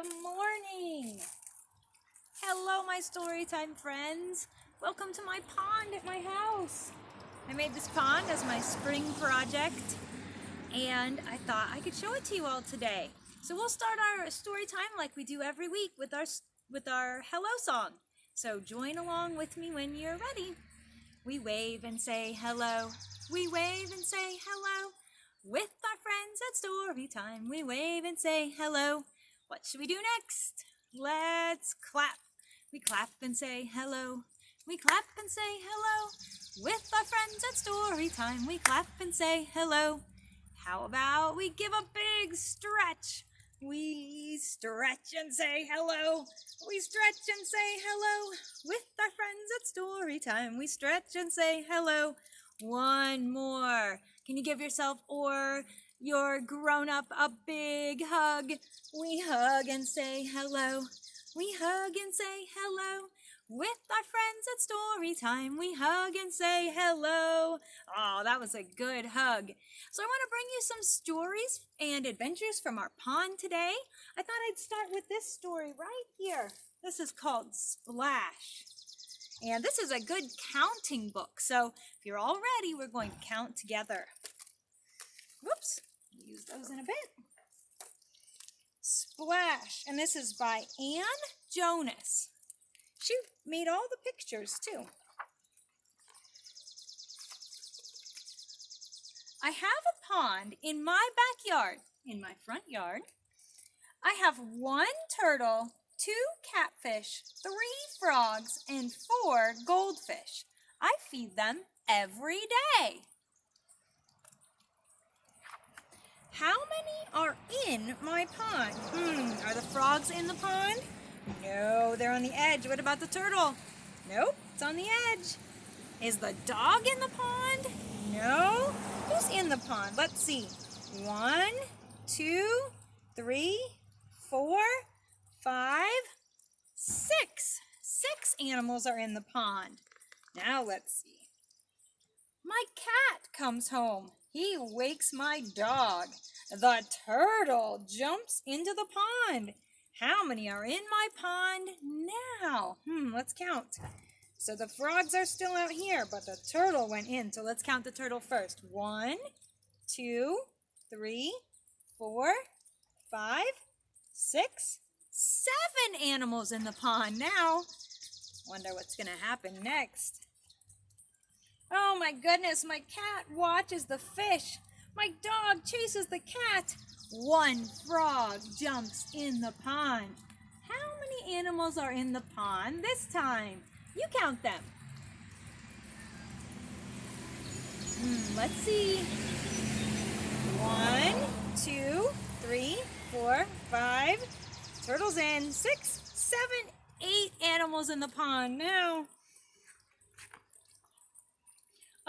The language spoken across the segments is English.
Good morning. Hello, my storytime friends. Welcome to my pond at my house. I made this pond as my spring project, and I thought I could show it to you all today. So we'll start our story time like we do every week with our hello song. So join along with me when you're ready. We wave and say hello. We wave and say hello. With our friends at story time, we wave and say hello. What should we do next? Let's clap. We clap and say hello. We clap and say hello. With our friends at story time, we clap and say hello. How about we give a big stretch? We stretch and say hello. We stretch and say hello. With our friends at story time, we stretch and say hello. One more. Can you give yourself or your grown-up a big hug? We hug and say hello. We hug and say hello. With our friends at story time, we hug and say hello. Oh, that was a good hug. So I want to bring you some stories and adventures from our pond today. I thought I'd start with this story right here. This is called Splash. And this is a good counting book. So if you're all ready, we're going to count together. Whoops, we'll use those in a bit. Splash, and this is by Ann Jonas. She made all the pictures too. I have a pond in my backyard, in my front yard. I have 1 turtle, 2 catfish, 3 frogs, and 4 goldfish. I feed them every day. How many are in my pond? Are the frogs in the pond? No, they're on the edge. What about the turtle? Nope, it's on the edge. Is the dog in the pond? No. Who's in the pond? Let's see. 1, 2, 3, 4, 5, 6. 6 animals are in the pond. Now let's see. My cat comes home. He wakes my dog. The turtle jumps into the pond. How many are in my pond now? Let's count. So the frogs are still out here, but the turtle went in. So let's count the turtle first. 1, 2, 3, 4, 5, 6, 7 animals in the pond now. Wonder what's going to happen next. Oh my goodness, my cat watches the fish. My dog chases the cat. 1 frog jumps in the pond. How many animals are in the pond this time? You count them. Let's see. 1, 2, 3, 4, 5. Turtle's in. 6, 7, 8 animals in the pond now.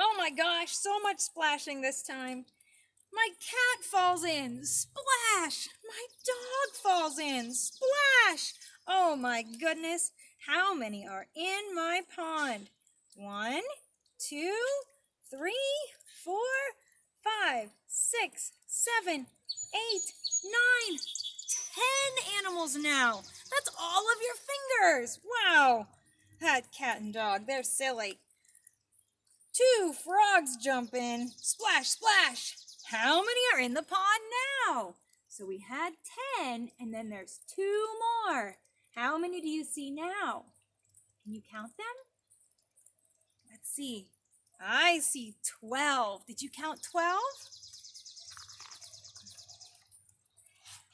Oh my gosh, so much splashing this time. My cat falls in. Splash! My dog falls in. Splash! Oh my goodness. How many are in my pond? 1, 2, 3, 4, 5, 6, 7, 8, 9, 10 animals now. That's all of your fingers. Wow. That cat and dog, they're silly. 2 frogs jump in. Splash, splash. How many are in the pond now? So we had 10, and then there's 2 more. How many do you see now? Can you count them? Let's see. I see 12. Did you count 12?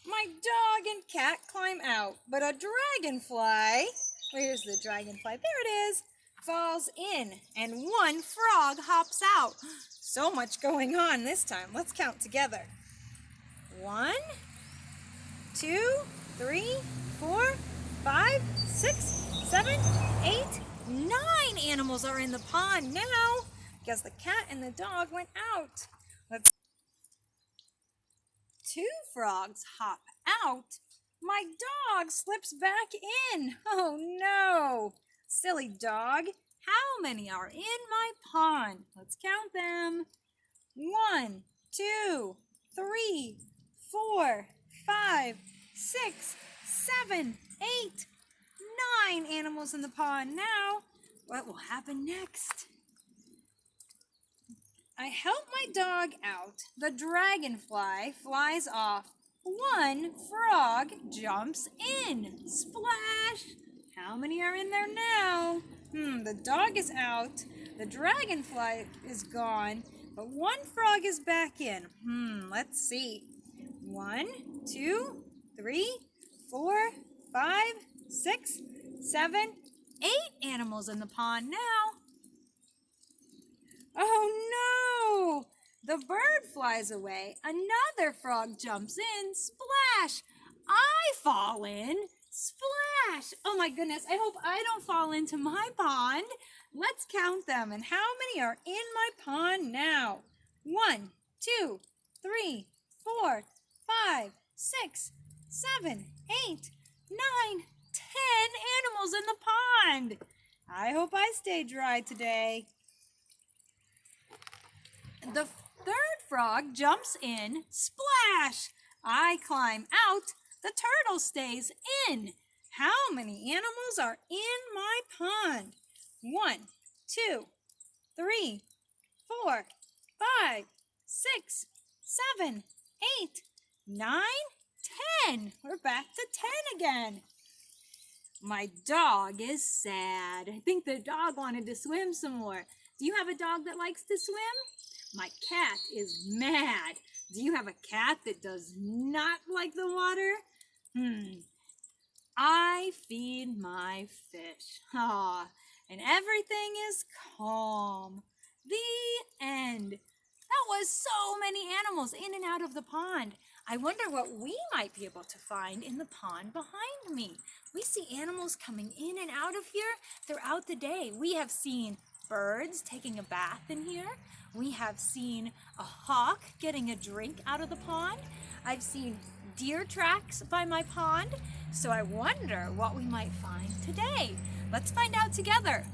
My dog and cat climb out, but a dragonfly, where's the dragonfly? There it is. Falls in, and 1 frog hops out. So much going on this time. Let's count together. 1, 2, 3, 4, 5, 6, 7, 8, 9 animals are in the pond now because the cat and the dog went out. 2 frogs hop out. My dog slips back in. Oh no! Silly dog. How many are in my pond? Let's count them. 1, 2, 3, 4, 5, 6, 7, 8, 9 animals in the pond. Now, what will happen next? I help my dog out. The dragonfly flies off. One frog jumps in. Splash! How many are in there now? The dog is out. The dragonfly is gone. But one frog is back in. Let's see. 1, 2, 3, 4, 5, 6, 7, 8 animals in the pond now. Oh no! The bird flies away. Another frog jumps in. Splash! I fall in. Splash! Oh my goodness, I hope I don't fall into my pond. Let's count them. And how many are in my pond now? 1, 2, 3, 4, 5, 6, 7, 8, 9, 10 animals in the pond. I hope I stay dry today. The third frog jumps in. Splash! I climb out. The turtle stays in. How many animals are in my pond? 1, 2, 3, 4, 5, 6, 7, 8, 9, 10. We're back to 10 again. My dog is sad. I think the dog wanted to swim some more. Do you have a dog that likes to swim? My cat is mad. Do you have a cat that does not like the water? I feed my fish. And everything is calm. The end. That was so many animals in and out of the pond. I wonder what we might be able to find in the pond behind me. We see animals coming in and out of here throughout the day. We have seen birds taking a bath in here. We have seen a hawk getting a drink out of the pond. I've seen deer tracks by my pond. So I wonder what we might find today. Let's find out together.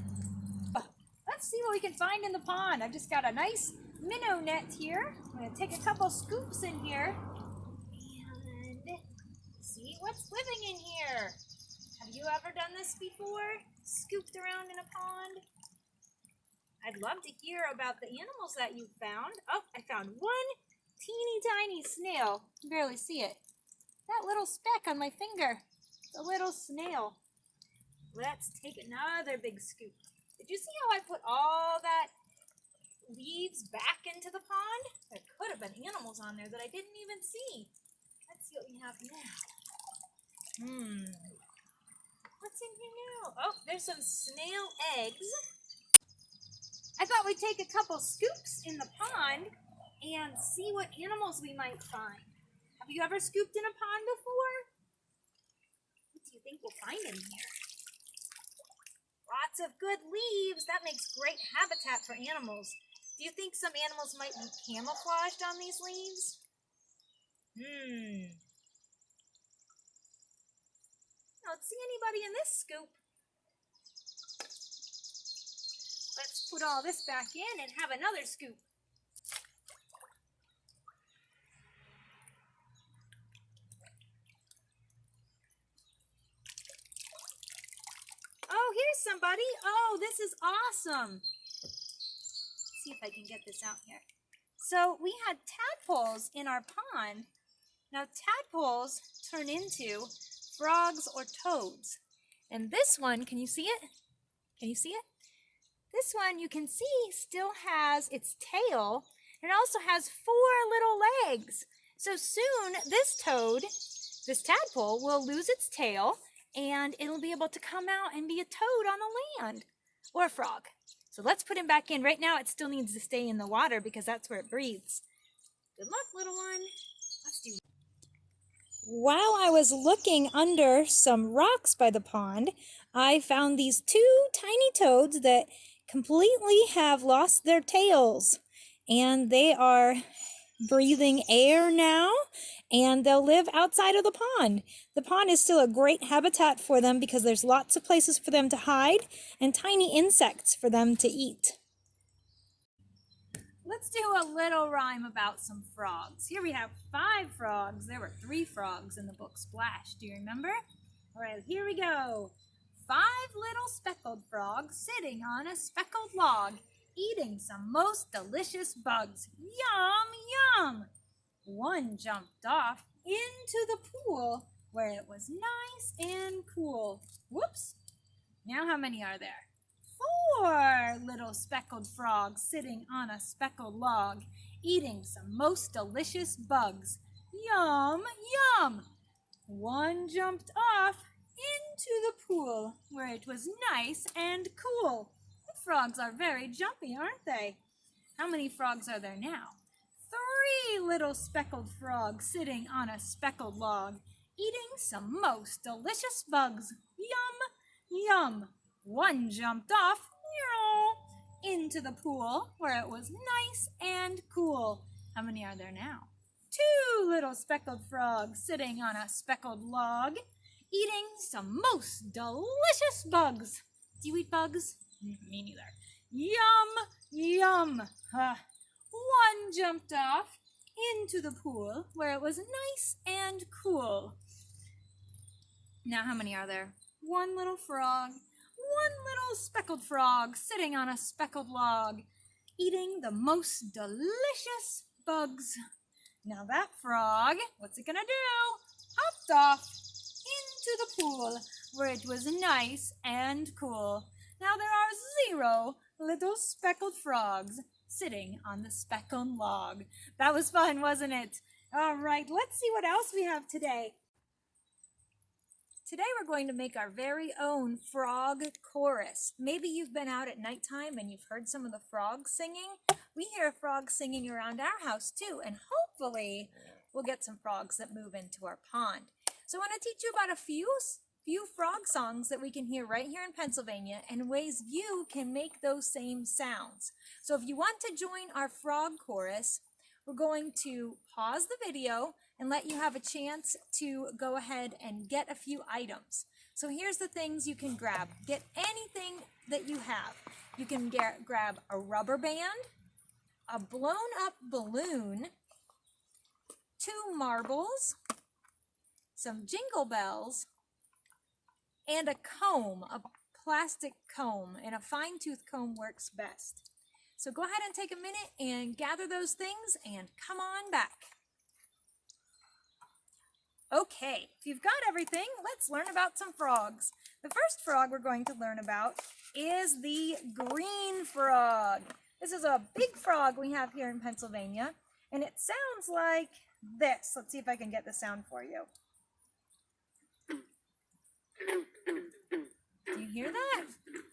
Let's see what we can find in the pond. I've just got a nice minnow net here. I'm going to take a couple scoops in here and see what's living in here. Have you ever done this before? Scooped around in a pond? I'd love to hear about the animals that you found. Oh, I found one teeny tiny snail. You can barely see it. That little speck on my finger. The little snail. Let's take another big scoop. Did you see how I put all that leaves back into the pond? There could have been animals on there that I didn't even see. Let's see what we have now. What's in here now? Oh, there's some snail eggs. I thought we'd take a couple scoops in the pond and see what animals we might find. Have you ever scooped in a pond before? What do you think we'll find in here? Lots of good leaves. That makes great habitat for animals. Do you think some animals might be camouflaged on these leaves? I don't see anybody in this scoop. Let's put all this back in and have another scoop. Oh, here's somebody. Oh, this is awesome. Let's see if I can get this out here. So we had tadpoles in our pond. Now tadpoles turn into frogs or toads. And this one, can you see it? Can you see it? This one you can see still has its tail, and it also has 4 little legs. So soon this toad, this tadpole, will lose its tail and it'll be able to come out and be a toad on the land, or a frog. So let's put him back in. Right now it still needs to stay in the water because that's where it breathes. Good luck, little one. Let's do. While I was looking under some rocks by the pond, I found these 2 tiny toads that completely have lost their tails, and they are breathing air now, and they'll live outside of the pond. The pond is still a great habitat for them because there's lots of places for them to hide and tiny insects for them to eat. Let's do a little rhyme about some frogs. Here we have 5 frogs. There were 3 frogs in the book Splash. Do you remember? All right, here we go. 5 little speckled frogs sitting on a speckled log, eating some most delicious bugs. Yum, yum! One jumped off into the pool where it was nice and cool. Whoops! Now how many are there? 4 little speckled frogs sitting on a speckled log, eating some most delicious bugs. Yum, yum! One jumped off into the pool where it was nice and cool. The frogs are very jumpy, aren't they? How many frogs are there now? 3 little speckled frogs sitting on a speckled log, eating some most delicious bugs. Yum, yum! One jumped off into the pool where it was nice and cool. How many are there now? 2 little speckled frogs sitting on a speckled log, eating some most delicious bugs. Do you eat bugs? Me neither. Yum, yum. One jumped off into the pool where it was nice and cool. Now how many are there? 1 little frog. 1 little speckled frog sitting on a speckled log, eating the most delicious bugs. Now that frog, what's it gonna do? Hopped off into the pool where it was nice and cool. Now there are 0 little speckled frogs sitting on the speckled log. That was fun, wasn't it? All right, let's see what else we have today. Today we're going to make our very own frog chorus. Maybe you've been out at nighttime and you've heard some of the frogs singing. We hear frogs singing around our house too, and hopefully we'll get some frogs that move into our pond. So I want to teach you about a few frog songs that we can hear right here in Pennsylvania and ways you can make those same sounds. So if you want to join our frog chorus, we're going to pause the video and let you have a chance to go ahead and get a few items. So here's the things you can grab. Get anything that you have. You can grab a rubber band, a blown up balloon, 2 marbles, some jingle bells, and a comb, a plastic comb, and a fine tooth comb works best. So go ahead and take a minute and gather those things and come on back. Okay, if you've got everything, let's learn about some frogs. The first frog we're going to learn about is the green frog. This is a big frog we have here in Pennsylvania, and it sounds like this. Let's see if I can get the sound for you. Do you hear that?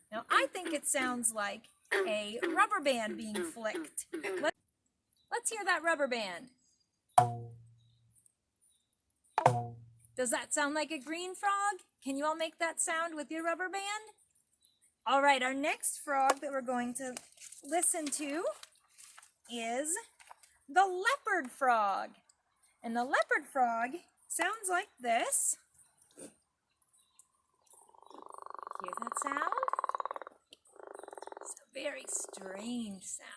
Now, I think it sounds like a rubber band being flicked. Let's hear that rubber band. Does that sound like a green frog? Can you all make that sound with your rubber band? All right, our next frog that we're going to listen to is the leopard frog. And the leopard frog sounds like this. Hear that sound? It's a very strange sound.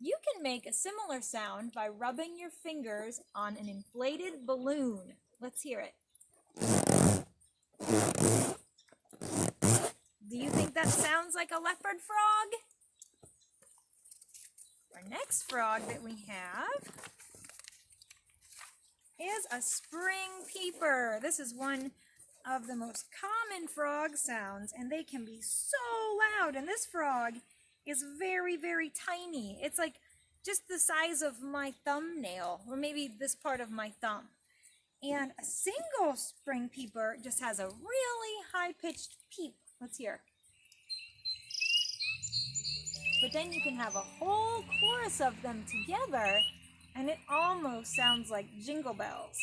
You can make a similar sound by rubbing your fingers on an inflated balloon. Let's hear it. Do you think that sounds like a leopard frog? Our next frog that we have is a spring peeper. This is one of the most common frog sounds, and they can be so loud. And this frog is very, very tiny. It's like just the size of my thumbnail, or maybe this part of my thumb. And a single spring peeper just has a really high-pitched peep. Let's hear. But then you can have a whole chorus of them together, and it almost sounds like jingle bells.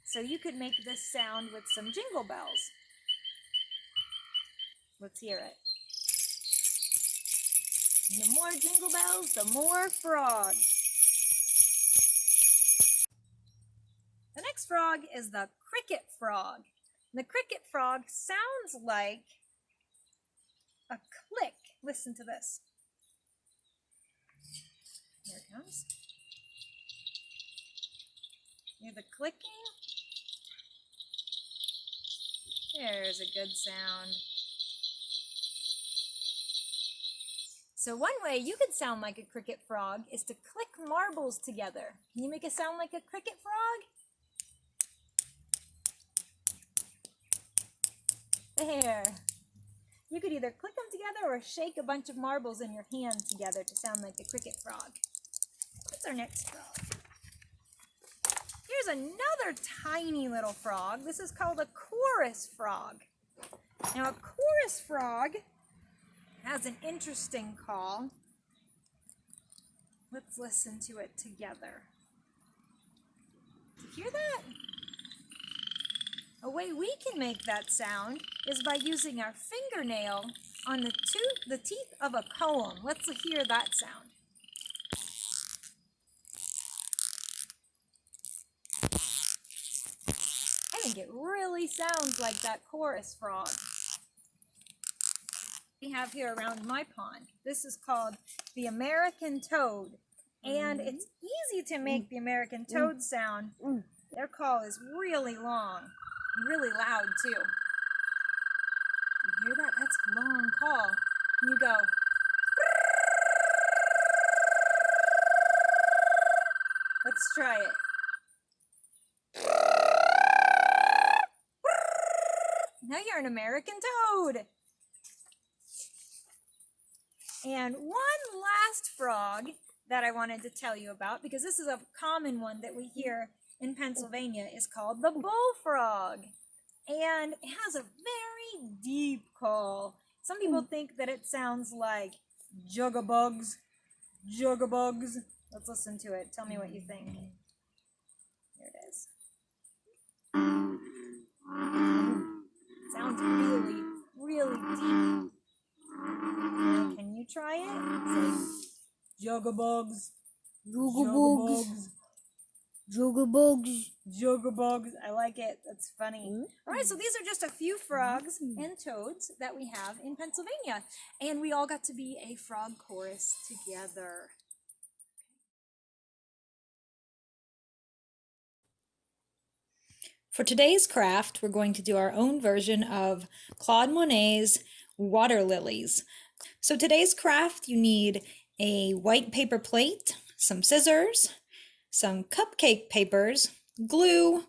So you could make this sound with some jingle bells. Let's hear it. And the more jingle bells, the more frog. The next frog is the cricket frog. The cricket frog sounds like a click. Listen to this. Here it comes. Hear the clicking? There's a good sound. So one way you could sound like a cricket frog is to click marbles together. Can you make it sound like a cricket frog? There. You could either click them together or shake a bunch of marbles in your hand together to sound like a cricket frog. What's our next frog? Here's another tiny little frog. This is called a chorus frog. Now a chorus frog has an interesting call. Let's listen to it together. Do you hear that? A way we can make that sound is by using our fingernail on the teeth of a comb. Let's hear that sound. I think it really sounds like that chorus frog we have here around my pond. This is called the American toad, and it's easy to make the American toad sound. Their call is really long, really loud too. You hear that? That's a long call. And you go. Let's try it. Now you're an American toad. And one last frog that I wanted to tell you about, because this is a common one that we hear in Pennsylvania, is called the bullfrog. And it has a very deep call. Some people think that it sounds like juggabugs. Juggabugs. Let's listen to it. Tell me what you think. Here it is. It sounds really, really deep. Now, can you try it? Say, juggabugs. Juggabugs. Juggabugs. Juggabugs. I like it. That's funny. All right, so these are just a few frogs and toads that we have in Pennsylvania. And we all got to be a frog chorus together. For today's craft, we're going to do our own version of Claude Monet's Water Lilies. So today's craft, you need a white paper plate, some scissors, some cupcake papers, glue,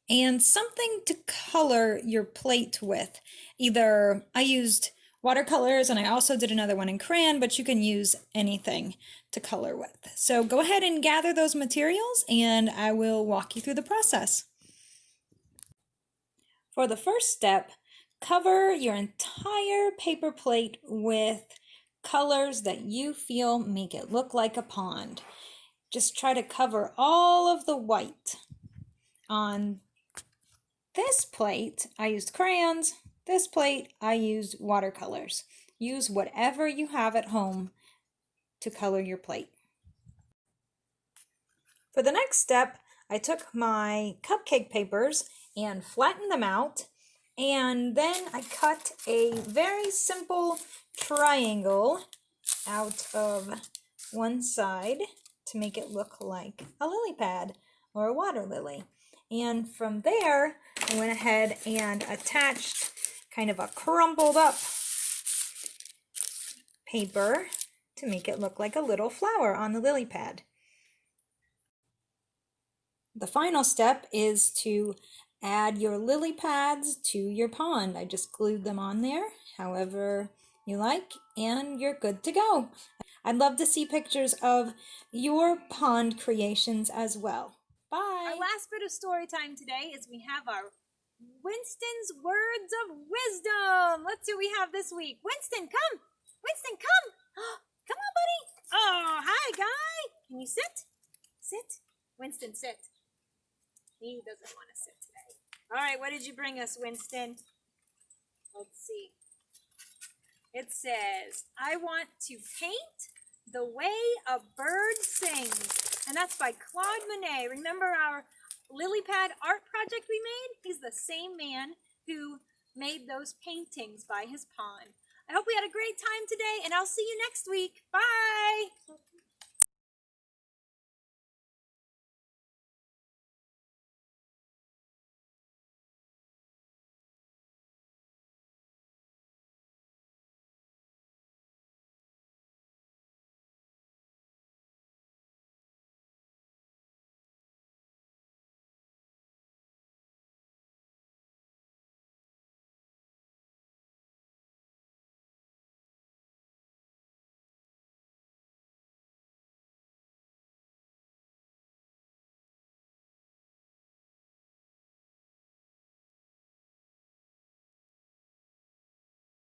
and something to color your plate with. Either I used watercolors and I also did another one in crayon, but you can use anything to color with. So go ahead and gather those materials and I will walk you through the process. For the first step, cover your entire paper plate with colors that you feel make it look like a pond. Just try to cover all of the white. On this plate, I used crayons. This plate, I used watercolors. Use whatever you have at home to color your plate. For the next step, I took my cupcake papers and flattened them out, and then I cut a very simple triangle out of one side to make it look like a lily pad or a water lily. And from there, I went ahead and attached kind of a crumpled up paper to make it look like a little flower on the lily pad. The final step is to add your lily pads to your pond. I just glued them on there however you like, and you're good to go. I'd love to see pictures of your pond creations as well. Bye! Our last bit of story time today is we have our Winston's Words of Wisdom. Let's see what we have this week. Winston, come! Winston, come! Come on, buddy! Oh, hi, guy! Can you sit? Sit. Winston, sit. He doesn't want to sit today. All right, what did you bring us, Winston? Let's see. It says, I want to paint the way a bird sings. And that's by Claude Monet. Remember our lily pad art project we made? He's the same man who made those paintings by his pond. I hope we had a great time today, and I'll see you next week. Bye!